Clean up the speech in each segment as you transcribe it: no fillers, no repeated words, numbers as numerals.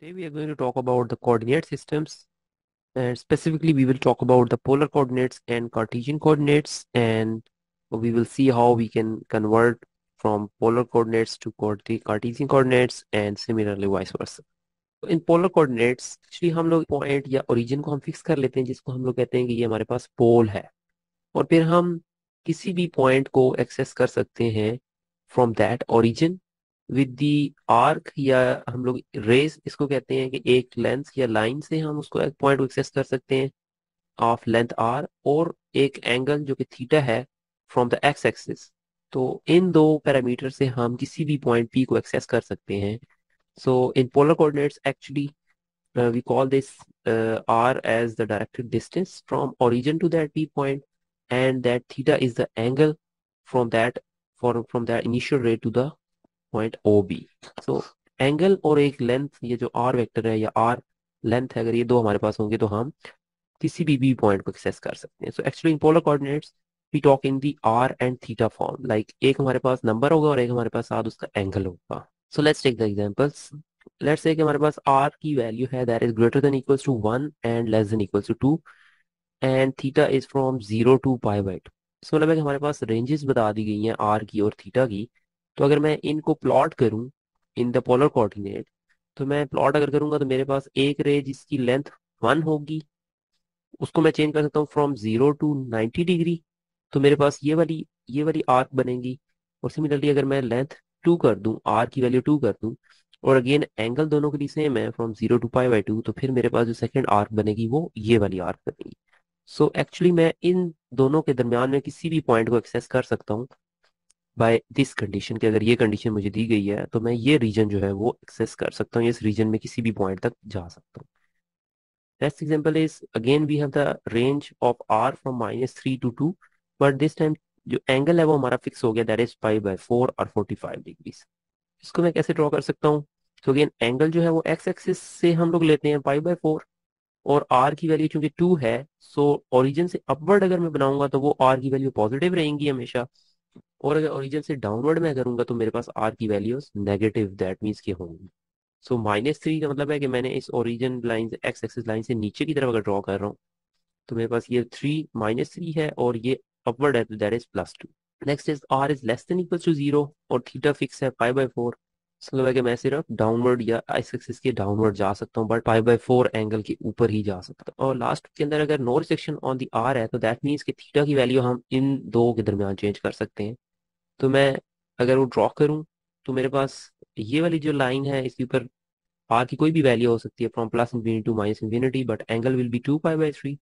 Today we are going to talk about the coordinate systems, and specifically we will talk about the polar coordinates and Cartesian coordinates, and we will see how we can convert from polar coordinates to Cartesian coordinates and similarly vice versa. तो इन polar coordinates actually हम लोग point या origin को हम fix कर लेते हैं जिसको हम लोग कहते हैं कि ये हमारे पास पोल है, और फिर हम किसी भी पॉइंट को एक्सेस कर सकते हैं from that origin with the arc, या हम लोग रेस इसको कहते हैं कि एक लेंथ या लाइन से हम उसको एक पॉइंट को एक्सेस कर सकते हैं ऑफ लेंथ आर, और एक एंगल जो कि थीटा है फ्रॉम द एक्स एक्सिस। तो इन दो पैरामीटर से हम किसी भी पॉइंट पी को एक्सेस कर सकते हैं। So in polar coordinates actually we call this r as the directed distance from origin to that p point, and that theta is the angle from that from that initial ray to the point OB. So angle और एक length, ये जो r vector है या r length है, अगर ये दो हमारे पास होंगे तो हम किसी भी पॉइंट को एक्सेस कर सकते हैं। So actually in polar coordinates we talk in the r and theta form, like एक हमारे पास नंबर होगा और एक हमारे पास साथ उसका एंगल होगा। So let's take the examples. Let's say कि हमारे पास r की वैल्यू है that is greater than equals to 1 and less than equals to 2, and theta is from 0 to pi by 2। इसका मतलब है कि हमारे पास रेंजेस बता दी गई हैं r की और थीटा की। तो अगर मैं इनको प्लॉट करूं इन द पोलर कोऑर्डिनेट, तो मैं प्लॉट अगर करूंगा तो मेरे पास एक रे जिसकी लेंथ 1 होगी, उसको मैं चेंज कर सकता हूँ फ्रॉम 0 टू 90 डिग्री, तो मेरे पास ये वाली आर्क बनेगी। और सिमिलरली अगर मैं लेंथ 2 कर दूं, आर की वैल्यू 2 कर दूं, और अगेन एंगल दोनों के लिए सेम है फ्रॉम 0 टू पाई बाई 2, तो फिर मेरे पास जो सेकंड आर्क बनेगी वो ये वाली आर्क बनेगी। सो एक्चुअली मैं इन दोनों के दरमियान में किसी भी पॉइंट को एक्सेस कर सकता हूँ बाय दिस कंडीशन, कि अगर ये कंडीशन मुझे दी गई है तो मैं ये रीजन जो है वो एक्सेस कर सकता हूँ, इस रीजन में किसी भी पॉइंट तक जा सकता हूँ। Next example is again we have the range of r from -3 to 2, but this time जो एंगल है वो हमारा फिक्स हो गया, दैट इज पाई बाय 4 और 45 डिग्रीज। इसको मैं कैसे ड्रॉ कर सकता हूँ? तो अगेन एंगल जो है वो एक्स एक्सिस से हम लोग लेते हैं पाई बाय 4, और आर की वैल्यू चूंकि 2 है, सो ओरिजिन से अपवर्ड अगर मैं बनाऊंगा तो वो आर की वैल्यू पॉजिटिव रहेंगी हमेशा, और अगर ओरिजिन से डाउनवर्ड में करूंगा तो मेरे पास आर की वैल्यूज नेगेटिव दैट मीन्स की होंगी। सो -3 का मतलब है कि मैंने इस ओरिजिन लाइन से एक्स एक्सिस लाइन से नीचे की तरफ अगर ड्रॉ कर रहा हूँ तो मेरे पास ये -3 है, और ये अपवर्ड है तो that is +2। Next is r is less than equal to 0, और थीटा फिक्स है पाई बाय 4। इसका मतलब है कि मैं सिर्फ डाउनवर्ड या एक्स एक्सिस के डाउनवर्ड जा सकता हूँ, बट पाई बाय 4 एंगल के ऊपर ही जा सकता हूँ। और लास्ट के अंदर अगर no restriction on the r है तो दैट मीन्स कि थीटा की वैल्यू हम इन दो के दरमियान चेंज कर सकते हैं। तो मैं अगर वो ड्रॉ करूँ तो मेरे पास ये वाली जो लाइन है इसके ऊपर आर की कोई भी वैल्यू हो सकती है from plus infinity to minus infinity, but angle will be 2 pi by 3,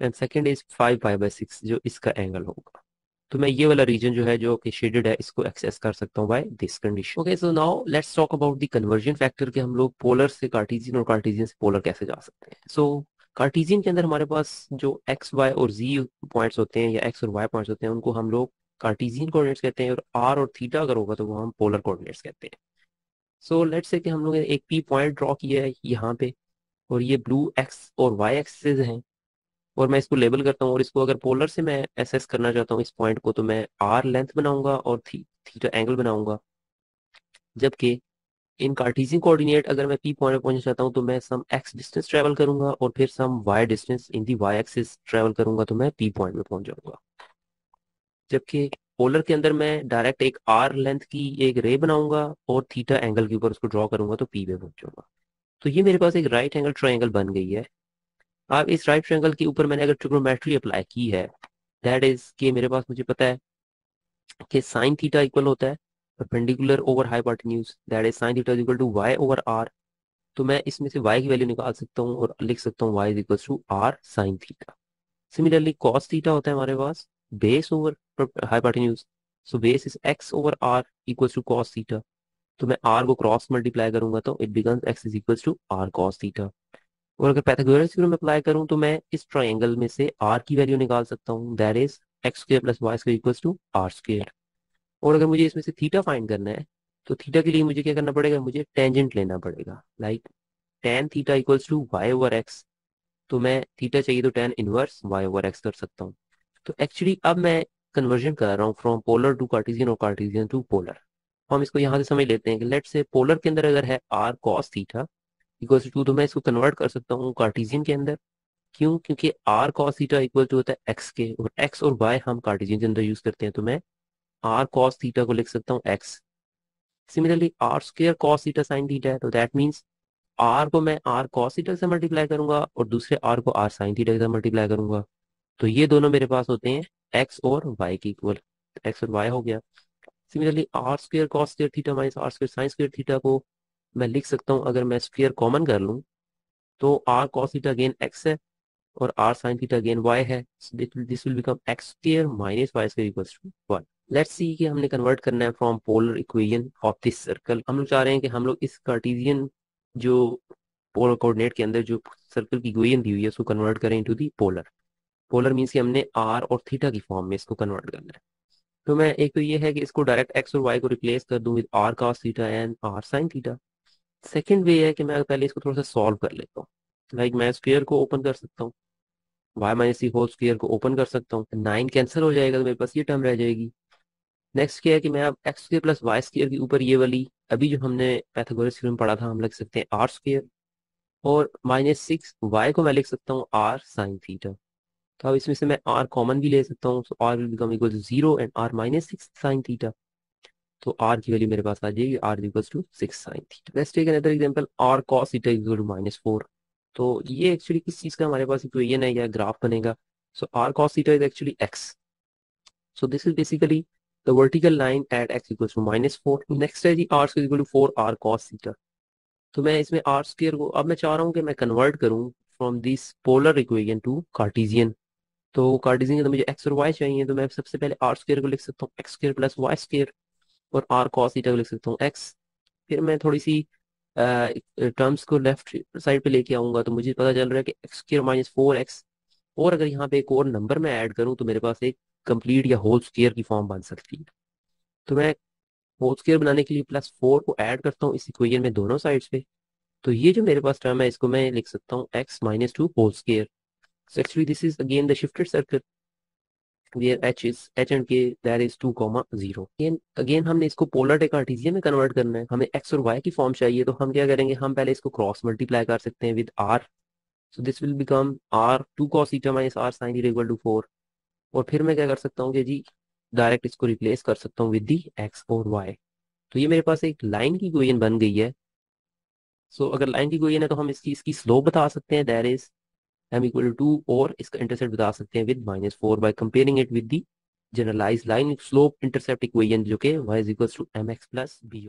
and second is 5 pi by 6 जो इसका एंगल होगा। तो मैं ये वाला रीजन जो है जो कि शेडेड है इसको एक्सेस कर सकता हूँ by this condition. Okay, so now let's talk about the conversion factor कि हम लोग पोलर से कार्टेशियन और कार्टेशियन से पोलर कैसे जा सकते हैं। सो कार्टेशियन के अंदर हमारे पास जो एक्स वाई और जी पॉइंट्स होते हैं या एक्स और वाई पॉइंट्स होते हैं उनको हम लोग कार्टेशियन कोऑर्डिनेट्स कहते हैं, और आर और थीटा अगर होगा तो वो हम पोलर कोऑर्डिनेट्स कहते हैं। सो लेट्स से कि हम लोग ने एक पी पॉइंट ड्रॉ किया है यहाँ पे, और ये ब्लू एक्स और वाई एक्सिस हैं, और मैं इसको लेबल करता हूँ, और इसको अगर पोलर से मैं एसेस करना चाहता हूँ इस पॉइंट को तो मैं आर लेंथ बनाऊंगा और थीटा एंगल बनाऊंगा। जबकि इन कार्टेशियन कोऑर्डिनेट अगर मैं पी पॉइंट पे पहुंचना चाहता हूँ तो मैं सम एक्स डिस्टेंस ट्रेवल करूंगा और फिर some y distance in the y axis travel करूंगा, तो मैं पी पॉइंट पे पहुंच जाऊंगा। जबकि पोलर के अंदर मैं डायरेक्ट एक आर लेंथ की एक रे बनाऊंगा और थीटा एंगल के ऊपर उसको ड्रॉ करूंगा तो पी पे पहुंच जाऊंगा। तो ये मेरे पास एक राइट एंगल ट्रायंगल बन गई है। अब इस राइट ट्रायंगल के ऊपर मैंने अगर ट्रिग्नोमेट्री अप्लाई की है, दैट इज कि मेरे पास मुझे पता है कि साइन थीटा इक्वल होता है perpendicular over hypotenuse, that is sine theta equal to y over r. तो मैं इसमें से y की वैल्यू निकाल सकता हूँ और लिख सकता हूँ y is equal to r sine theta. Similarly cos theta होता है हमारे पास base over hypotenuse, so base is x over r equal to cos theta. तो मैं r को क्रॉस मल्टीप्लाई करूंगा तो it becomes x is equal to r cos theta. और अगर पाइथागोरस थ्योरम अप्लाई करूं तो मैं इस ट्रायंगल में से r की वैल्यू निकाल सकता हूँ, that is x square plus y square equal to r square. और अगर मुझे इसमें से थीटा फाइंड करना है तो थीटा के लिए मुझे क्या करना पड़ेगा, मुझे टेंजेंट लेना पड़ेगा, like tan theta equals to y over x. तो मैं थीटा चाहिए तो tan inverse y over x कर सकता हूँ। तो एक्चुअली अब मैं कन्वर्जन कर रहा हूँ फ्रॉम पोलर टू कार्टेशियन और कार्टेशियन टू पोलर। हम इसको यहाँ से समझ लेते हैं कि लेट्स से पोलर के अंदर अगर है r cos theta, equal to, तो मैं इसको कन्वर्ट कर सकता हूँ कार्टेशियन के अंदर। क्यों? क्योंकि r cos theta equal to होता है एक्स के, और एक्स और वाई हम कार्टेशियन के अंदर यूज करते हैं, तो मैं आर कॉस थीटा को लिख सकता हूँ x. Similarly r square cos theta sine theta है, तो दैट मीन्स आर को मैं आर कॉस थीटा से मल्टीप्लाई करूंगा और दूसरे आर को आर साइन थीटा से मल्टीप्लाई करूंगा, तो ये दोनों मेरे पास होते हैं एक्स और वाई के इक्वल। एक्स और वाई हो गया। Similarly r square cos square theta minus r square sine square theta को मैं लिख सकता हूँ, अगर मैं स्क्र कॉमन कर लूँ, तो r cos theta again x है और r sine theta again y है। This will become x square minus y square equals to 1। Let's see कि हमने कन्वर्ट करना है from polar equation of this circle. हम लोग चाह रहे हैं कि हम लोग इस कार्टेशियन जो पोलर कोऑर्डिनेट के अंदर जो सर्कल की इक्वेशन दी हुई है उसको कन्वर्ट करें into the polar. Polar means कि हमने आर और थीटा की फॉर्म में इसको कन्वर्ट करना है। तो मैं, एक तो ये है कि इसको डायरेक्ट एक्स और वाई को रिप्लेस कर दूं with r cos theta and r sine theta. Second way है कि मैं पहले इसको थोड़ा सा सॉल्व कर लेता हूँ। लाइक मैं स्क्वायर को ओपन कर सकता हूँ, वाई माइनस सी होल स्क्वायर को ओपन कर सकता हूँ, 9 कैंसिल हो जाएगा तो मेरे पास ये टर्म रह जाएगी। नेक्स्ट क्या है कि मैं अब x square plus y square के ऊपर ये वाली अभी जो हमने पैथागोरस थ्योरम पढ़ा था हम लिख सकते हैं आर स्क्वायर, और -6 वाई को मैं लिख सकता हूँ आर साइन थीटा। तो अब इसमें से मैं आर कॉमन भी ले सकता हूँ, so r will become equal to 0 and r -6 sine theta. तो आर की वैल्यू मेरे पास आ जाएगी r equals to 6 sine theta. Let's take another example, r cos theta equal to -4। तो ये एक्चुअली किस चीज का हमारे पास इक्वेशन है या ग्राफ बनेगा? So r cos theta is actually x, so this is basically the vertical line at x equals to -4। Next है जी r square equal to 4 r cos theta. तो मैं इसमें आर स्क्वायर को अब मैं चाह रहा हूँ कि मैं कन्वर्ट करूँ from this polar equation two Cartesian. तो कार्टेशियन के अंदर मुझे एक्स और वाई चाहिए, तो मैं सबसे पहले आर स्क्वायर को लिख सकता हूँ x square plus y square, और आर cos थीटा को लिख सकता हूँ एक्स। फिर मैं थोड़ी सी टर्म्स को लेफ्ट साइड पे लेके आऊंगा, तो मुझे पता चल रहा है कि एक्स स्क्र -4x, और अगर यहाँ पे एक और नंबर मैं ऐड करूँ तो मेरे पास एक कंप्लीट या होल स्क्वायर की फॉर्म बन सकती है। तो मैं होल स्क्वायर बनाने के लिए +4 को ऐड करता हूँ इस इक्वेशन में दोनों साइड्स पे। तो ये जो मेरे पास टर्म है इसको मैं लिख सकता हूँ x-2 whole square. So actually this is again the shifted circle where h and k there is 2, 0। अगेन हमने इसको पोलर टू कार्टेशियन में कन्वर्ट करना है, हमें x और y की फॉर्म चाहिए, तो हम क्या करेंगे, हम पहले इसको क्रॉस मल्टीप्लाई कर सकते हैं with r। So this will become r 2 cos theta minus r sin theta equal to 4। और फिर मैं क्या कर सकता हूँ कि जी डायरेक्ट इसको रिप्लेस कर सकता हूँ विद दी x और y। तो ये मेरे पास एक लाइन की इक्वेशन बन गई है। सो अगर लाइन की इक्वेशन है तो हम इसकी स्लोप बता सकते हैं, that is m equal to 2, और इसका इंटरसेप्ट बता सकते हैं with -4 by comparing it with the generalise line slope intercept equation जो कि y is equal to mx plus b।